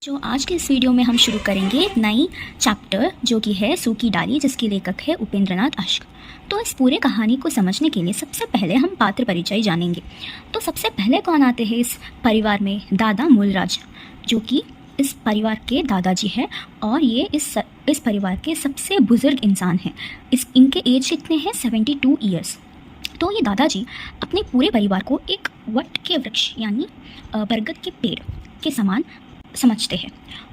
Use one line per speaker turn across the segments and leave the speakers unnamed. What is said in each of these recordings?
जो आज के इस वीडियो में हम शुरू करेंगे एक नई चैप्टर जो कि है सूखी डाली, जिसके लेखक है उपेंद्रनाथ अश्क। तो इस पूरे कहानी को समझने के लिए सबसे पहले हम पात्र परिचय जानेंगे। तो सबसे पहले कौन आते हैं इस परिवार में? दादा मूलराज, जो कि इस परिवार के दादाजी हैं और ये इस परिवार के सबसे बुजुर्ग इंसान हैं। इनके एज कितने हैं? 72 ईयर्स। तो ये दादाजी अपने पूरे परिवार को एक वट के वृक्ष यानी बरगद के पेड़ के समान समझते हैं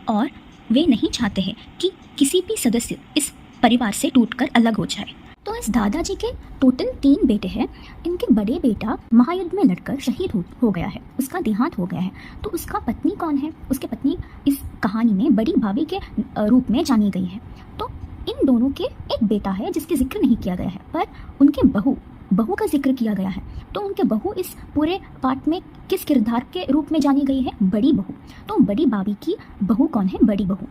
और वे नहीं चाहते हैं कि किसी भी सदस्य इस परिवार से टूटकर अलग हो जाए। तो इस दादाजी के टोटल 3 बेटे हैं। इनके बड़े बेटा महायुद्ध में लड़कर शहीद हो गया है, उसका देहांत हो गया है। तो उसका पत्नी कौन है? उसके पत्नी इस कहानी में बड़ी भाभी के रूप में जानी गई है। तो इन दोनों के एक बेटा है जिसके जिक्र नहीं किया गया है, पर उनके बहू का जिक्र किया गया है। तो उनके बहू इस पूरे पाठ में किस किरदार के रूप में जानी गई है? बड़ी बहू। तो बड़ी भाभी की बहू कौन है? बड़ी बहू।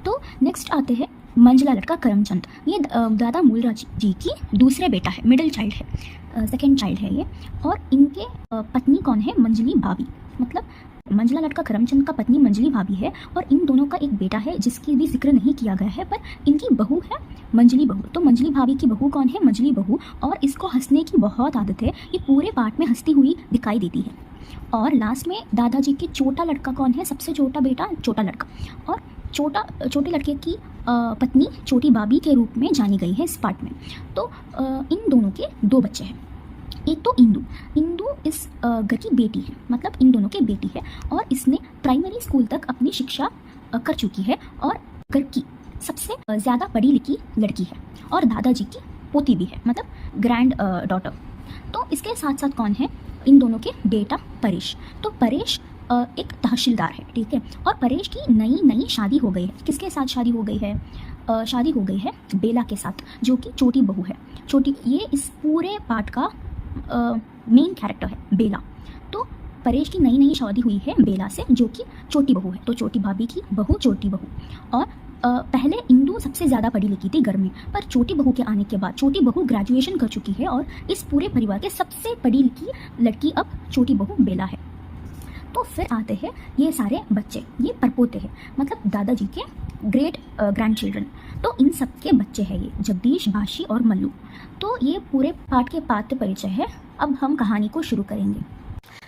तो नेक्स्ट आते हैं मंझला लड़का करमचंद। ये दादा मूलराज जी की दूसरे बेटा है, मिडिल चाइल्ड है, सेकेंड चाइल्ड है ये। और इनके पत्नी कौन है? मंझली भाभी। मतलब मंझला लड़का करमचंद का पत्नी मंझली भाभी है और इन दोनों का एक बेटा है जिसकी भी जिक्र नहीं किया गया है, पर इनकी बहू है मंझली बहू। तो मंझली भाभी की बहू कौन है? मंझली बहू। और इसको हंसने की बहुत आदत है, ये पूरे पाठ में हंसती हुई दिखाई देती है। और लास्ट में दादाजी के छोटा लड़का कौन है? सबसे छोटा बेटा छोटा लड़का। और छोटे लड़के की पत्नी छोटी भाभी के रूप में जानी गई है इस पाठ में। तो इन दोनों के 2 बच्चे हैं। एक तो इंदू इस घर की बेटी है, मतलब इन दोनों की बेटी है और इसने प्राइमरी स्कूल तक अपनी शिक्षा कर चुकी है और घर की सबसे ज़्यादा पढ़ी लिखी लड़की है और दादाजी की पोती भी है, मतलब ग्रैंड डॉटर। तो इसके साथ साथ कौन है? इन दोनों के बेटा परेश। तो परेश एक तहसीलदार है, ठीक है। और परेश की नई शादी हो गई है। किसके साथ शादी हो गई है? शादी हो गई है बेला के साथ, जो कि छोटी बहू है। ये इस पूरे पाठ का मेन कैरेक्टर है बेला। तो परेश की नई शादी हुई है बेला से, जो कि छोटी बहू है। तो छोटी भाभी की बहू छोटी बहू। और पहले इंदू सबसे ज़्यादा पढ़ी लिखी थी घर में, पर छोटी बहू के आने के बाद छोटी बहू ग्रेजुएशन कर चुकी है और इस पूरे परिवार के सबसे पढ़ी लिखी लड़की अब छोटी बहू बेला है। तो फिर आते हैं ये सारे बच्चे, ये परपोते हैं, मतलब दादाजी के ग्रेट ग्रैंड चिल्ड्रन। तो इन सब के बच्चे हैं ये जगदीश, बाशी और मल्लू। तो ये पूरे पाठ के पात्र परिचय है। अब हम कहानी को शुरू करेंगे।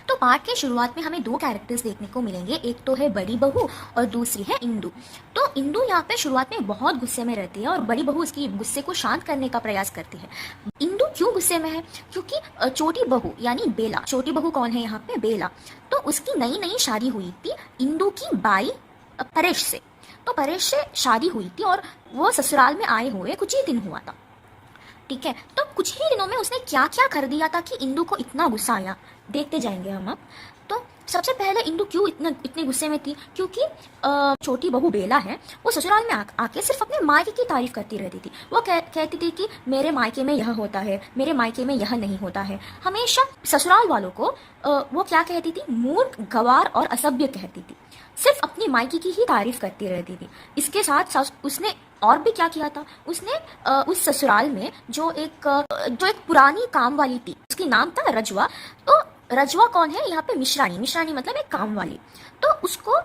तो पाठ के शुरुआत में हमें 2 कैरेक्टर्स देखने को मिलेंगे, एक तो है बड़ी बहू और दूसरी है इंदू। तो इंदू यहाँ पे शुरुआत में बहुत गुस्से में रहती है और बड़ी बहू इसकी गुस्से को शांत करने का प्रयास करती है। इंदू क्यों गुस्से में है? क्योंकि छोटी बहू यानी बेला, छोटी बहू कौन है यहाँ पे? बेला। तो उसकी नई शादी हुई थी इंदू की बाई परेश से। तो परेश से शादी हुई थी और वो ससुराल में आए हुए कुछ ही दिन हुआ था, ठीक है। तो कुछ ही दिनों में उसने क्या क्या कर दिया था कि इंदू को इतना गुस्सा आया, देखते जाएंगे हम अब। तो सबसे पहले इंदू क्यों इतने गुस्से में थी? क्योंकि छोटी बहू बेला है, वो ससुराल में आके सिर्फ अपने मायके की तारीफ करती रहती थी। वो कहती थी कि मेरे मायके में यह होता है, मेरे मायके में यह नहीं होता है। हमेशा ससुराल वालों को वो क्या कहती थी? मूर्ख, गवार और असभ्य कहती थी। सिर्फ अपनी मायके की ही तारीफ करती रहती थी। इसके साथ उसने और भी क्या किया था? उसने उस ससुराल में जो एक पुरानी काम वाली थी, उसकी नाम था रजवा। तो रजवा कौन है यहाँ पे? मिश्रानी मतलब एक काम वाली। तो उसको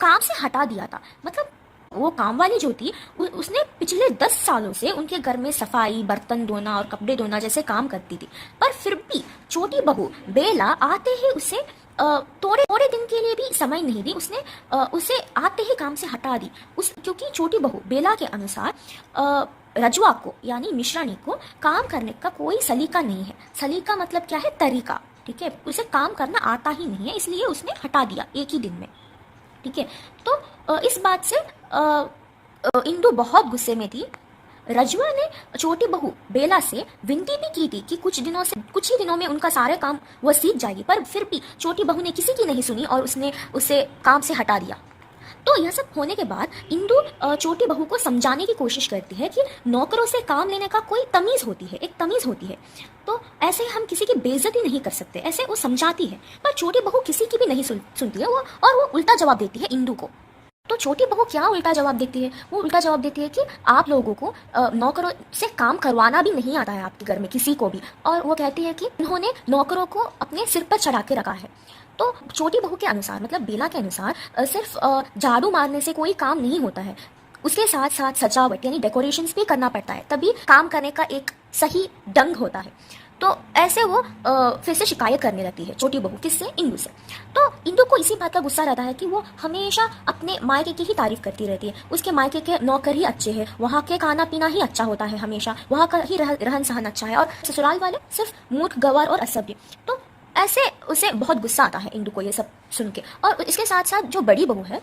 काम से हटा दिया था। मतलब वो काम वाली जो थी उसने पिछले 10 सालों से उनके घर में सफाई, बर्तन धोना और कपड़े धोना जैसे काम करती थी। पर फिर भी छोटी बहू बेला आते ही उसे थोड़े दिन के लिए भी समय नहीं दी। उसने उसे आते ही काम से हटा दी। क्योंकि छोटी बहू बेला के अनुसार रजवा को यानी मिश्रानी को काम करने का कोई सलीका नहीं है। सलीका मतलब क्या है? तरीका, ठीक है। उसे काम करना आता ही नहीं है, इसलिए उसने हटा दिया एक ही दिन में, ठीक है। तो इस बात से इंदू बहुत गुस्से में थी। रजवा ने छोटी बहू बेला से विनती भी की थी कि कुछ ही दिनों में उनका सारे काम वह सीख जाएगी, पर फिर भी छोटी बहू ने किसी की नहीं सुनी और उसने उसे काम से हटा दिया। तो यह सब होने के बाद इंदू छोटी बहू को समझाने की कोशिश करती है कि नौकरों से काम लेने का कोई तमीज़ होती है, एक तमीज़ होती है। तो ऐसे हम किसी की बेइज्जती नहीं कर सकते, ऐसे वो समझाती है। पर छोटी बहू किसी की भी नहीं सुनती है और वो उल्टा जवाब देती है इंदू को। तो छोटी बहू क्या उल्टा जवाब देती है? वो उल्टा जवाब देती है कि आप लोगों को नौकरों से काम करवाना भी नहीं आता है आपके घर में किसी को भी। और वो कहती है कि उन्होंने नौकरों को अपने सिर पर चढ़ा के रखा है। तो छोटी बहू के अनुसार, मतलब बेला के अनुसार, सिर्फ झाड़ू मारने से कोई काम नहीं होता है, उसके साथ साथ सजावट यानी डेकोरेशंस भी करना पड़ता है, तभी काम करने का एक सही ढंग होता है। तो ऐसे वो फिर से शिकायत करने लगती है छोटी बहू, किससे? इंदु से। तो इंदु को इसी बात का गुस्सा रहता है कि वो हमेशा अपने मायके की ही तारीफ करती रहती है, उसके मायके के नौकर ही अच्छे हैं, वहाँ के खाना पीना ही अच्छा होता है, हमेशा वहाँ का ही रहन सहन अच्छा है, और ससुराल वाले सिर्फ मूर्ख, गंवार और असभ्य। तो ऐसे उसे बहुत गुस्सा आता है इंदु को ये सब सुन के। और इसके साथ साथ जो बड़ी बहू है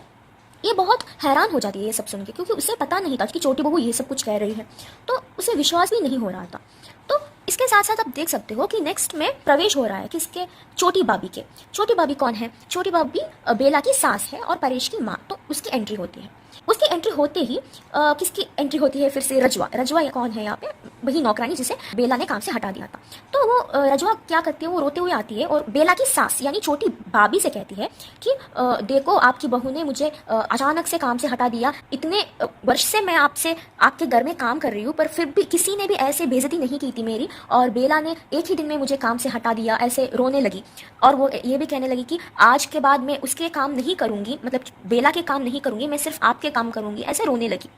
ये बहुत हैरान हो जाती है ये सब सुन के, क्योंकि उसे पता नहीं था कि छोटी बहू ये सब कुछ कह रही है, तो उसे विश्वास भी नहीं हो रहा था। तो इसके साथ साथ आप देख सकते हो कि नेक्स्ट में प्रवेश हो रहा है किसके? छोटी भाभी के। छोटी भाभी कौन है? छोटी भाभी बेला की सास है और परेश की माँ। तो उसकी एंट्री होती है। उसकी एंट्री होते ही किसकी एंट्री होती है फिर से? रजवा। रजवा ये कौन है यहाँ पे? वही नौकरानी जिसे बेला ने काम से हटा दिया था। तो वो रजवा क्या करती है? वो रोते हुए आती है और बेला की सास यानी छोटी भाभी से कहती है कि देखो, आपकी बहू ने मुझे अचानक से काम से हटा दिया, इतने वर्ष से मैं आपसे आपके घर में काम कर रही हूँ, पर फिर भी किसी ने भी ऐसे बेइज्जती नहीं की थी मेरी, और बेला ने एक ही दिन में मुझे काम से हटा दिया। ऐसे रोने लगी और वो ये भी कहने लगी कि आज के बाद मैं उसके काम नहीं करूंगी, मतलब बेला के काम नहीं करूंगी, मैं सिर्फ आपके काम करूंगी। ऐसे रोने लगी।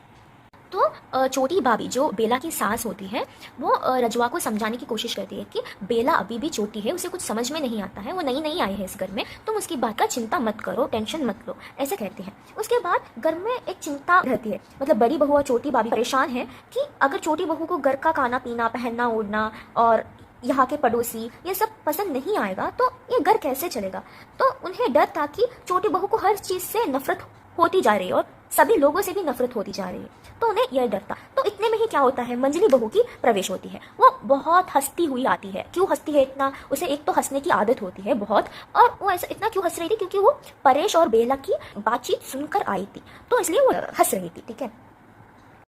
तो छोटी भाभी जो बेला की सास होती है वो रजवा को समझाने की कोशिश करती है कि बेला अभी भी छोटी है, उसे कुछ समझ में नहीं आता है, वो नई नई आई है इस घर में, तुम उसकी बात का चिंता मत करो, टेंशन मत लो, ऐसे कहते हैं। उसके बाद घर में एक चिंता रहती है, मतलब बड़ी बहू और छोटी भाभी परेशान है कि अगर छोटी बहू को घर का खाना पीना, पहनना ओढ़ना और यहाँ के पड़ोसी ये सब पसंद नहीं आएगा तो ये घर कैसे चलेगा। तो उन्हें डर था कि छोटी बहू को हर चीज़ से नफरत होती जा रही है और सभी लोगों से भी नफरत होती जा रही है, तो उन्हें यह डर था। तो इतने में ही क्या होता है, मंजली बहू की प्रवेश होती है। वो बहुत हंसती हुई आती है। क्यों हंसती है इतना? उसे एक तो हंसने की आदत होती है बहुत, और वो ऐसा इतना क्यों हंस रही थी? क्योंकि वो परेश और बेला की बातचीत सुनकर आई थी, तो इसलिए वो हंस रही थी। ठीक है,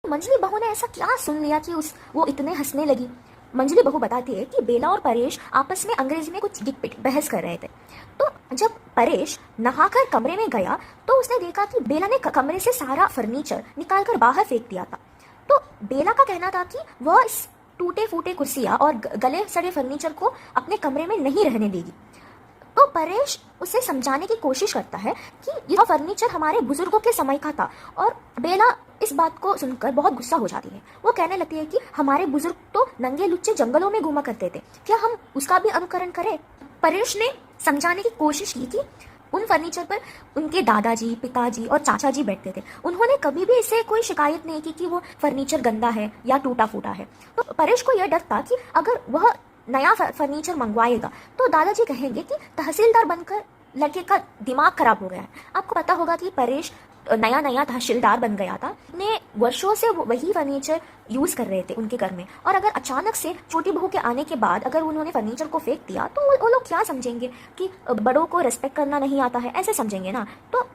मंजली बहू ने ऐसा क्या सुन लिया कि वो इतने हंसने लगी? मंजली बहू बताती है कि बेला और परेश आपस में अंग्रेजी में कुछ गिटपिट बहस कर रहे थे। तो जब परेश नहाकर कमरे में गया तो उसने देखा कि बेला ने कमरे से सारा फर्नीचर निकालकर बाहर फेंक दिया था। तो बेला का कहना था कि वह इस टूटे फूटे कुर्सियां और गले सड़े फर्नीचर को अपने कमरे में नहीं रहने देगी। तो परेश उसे समझाने की कोशिश करता है कि यह फर्नीचर हमारे बुजुर्गों के समय का था, और बेला इस बात को सुनकर बहुत गुस्सा हो जाती है। वो कहने लगती है कि हमारे बुजुर्ग तो नंगे लुच्चे जंगलों में घूमा करते थे, क्या हम उसका भी अनुकरण करें? परेश ने समझाने की कोशिश की कि उन फर्नीचर पर उनके दादाजी, पिताजी और चाचा जी बैठते थे, उन्होंने कभी भी इसे कोई शिकायत नहीं की कि वो फर्नीचर गंदा है या टूटा फूटा है। तो परेश को यह डर था कि अगर वह नया फर्नीचर मंगवाएगा तो दादाजी कहेंगे कि तहसीलदार बनकर लड़के का दिमाग खराब हो गया है। आपको पता होगा कि परेश नया नया तहसीलदार बन गया था, ने वर्षों से वही फर्नीचर यूज कर रहे थे उनके घर में, और अगर अचानक से छोटी बहू के आने के बाद अगर उन्होंने फर्नीचर को फेंक दिया तो वो लोग क्या समझेंगे कि बड़ों को रेस्पेक्ट करना नहीं आता है, ऐसे समझेंगे ना। तो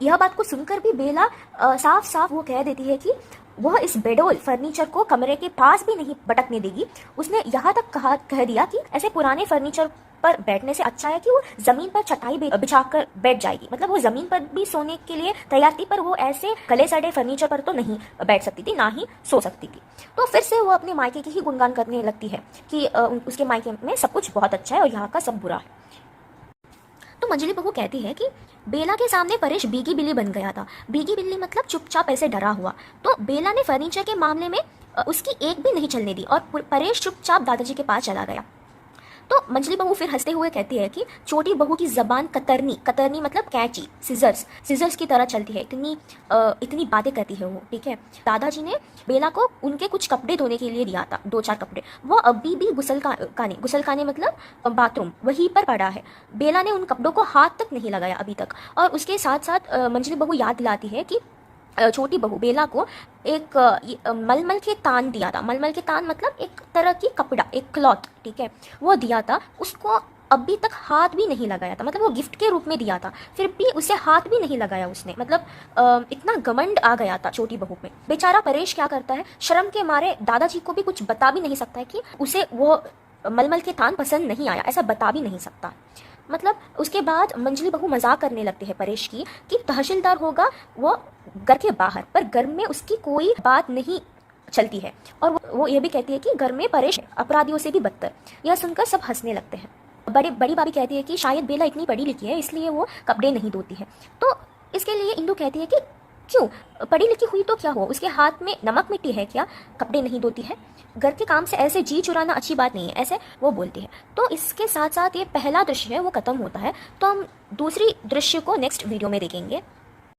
यह बात को सुनकर भी बेला साफ साफ वो कह देती है कि वह इस बेडोल फर्नीचर को कमरे के पास भी नहीं बटकने देगी। उसने यहाँ तक कह दिया कि ऐसे पुराने फर्नीचर पर बैठने से अच्छा है कि वो जमीन पर चटाई बिछाकर बैठ जाएगी। मतलब वो जमीन पर भी सोने के लिए तैयार थी, पर वो ऐसे गले सड़े फर्नीचर पर तो नहीं बैठ सकती थी, ना ही सो सकती थी। तो फिर से वो अपने मायके की ही गुणगान करने लगती है कि उसके मायके में सब कुछ बहुत अच्छा है और यहाँ का सब बुरा है। तो मंजली बहू कहती है कि बेला के सामने परेश बीगी बिल्ली बन गया था। बीगी बिल्ली मतलब चुपचाप ऐसे डरा हुआ। तो बेला ने फर्नीचर के मामले में उसकी एक भी नहीं चलने दी और परेश चुपचाप दादाजी के पास चला गया। तो मंजली बहू फिर हंसते हुए कहती है कि छोटी बहू की जबान कतरनी मतलब कैंची, सिजर्स की तरह चलती है, इतनी बातें करती है वो। ठीक है, दादाजी ने बेला को उनके कुछ कपड़े धोने के लिए दिया था, 2-4 कपड़े, वो अभी भी गुसलखाने मतलब बाथरूम वहीं पर पड़ा है। बेला ने उन कपड़ों को हाथ तक नहीं लगाया अभी तक। और उसके साथ साथ मंजली बहू याद दिलाती है कि छोटी बहू बेला को एक मलमल के तान दिया था। मलमल के तान मतलब एक तरह की कपड़ा, एक क्लॉथ, ठीक है, वो दिया था। उसको अभी तक हाथ भी नहीं लगाया था, मतलब वो गिफ्ट के रूप में दिया था, फिर भी उसे हाथ भी नहीं लगाया उसने। मतलब इतना घमंड आ गया था छोटी बहू में। बेचारा परेश क्या करता है, शर्म के मारे दादाजी को भी कुछ बता भी नहीं सकता है कि उसे वो मलमल के तान पसंद नहीं आया, ऐसा बता भी नहीं सकता। मतलब उसके बाद मंजली बहू मजाक करने लगते हैं परेश की कि तहसीलदार होगा वो घर के बाहर, पर घर में उसकी कोई बात नहीं चलती है। और वो ये भी कहती है कि घर में परेश है, अपराधियों से भी बदतर। यह सुनकर सब हंसने लगते हैं। बड़ी भाभी कहती है कि शायद बेला इतनी पढ़ी लिखी है इसलिए वो कपड़े नहीं धोती है। तो इसके लिए इंदू कहती है कि क्यों, पढ़ी लिखी हुई तो क्या हो, उसके हाथ में नमक मिट्टी है क्या, कपड़े नहीं धोती है। घर के काम से ऐसे जी चुराना अच्छी बात नहीं है, ऐसे वो बोलती है। तो इसके साथ साथ ये पहला दृश्य है वो खत्म होता है। तो हम दूसरी दृश्य को नेक्स्ट वीडियो में देखेंगे।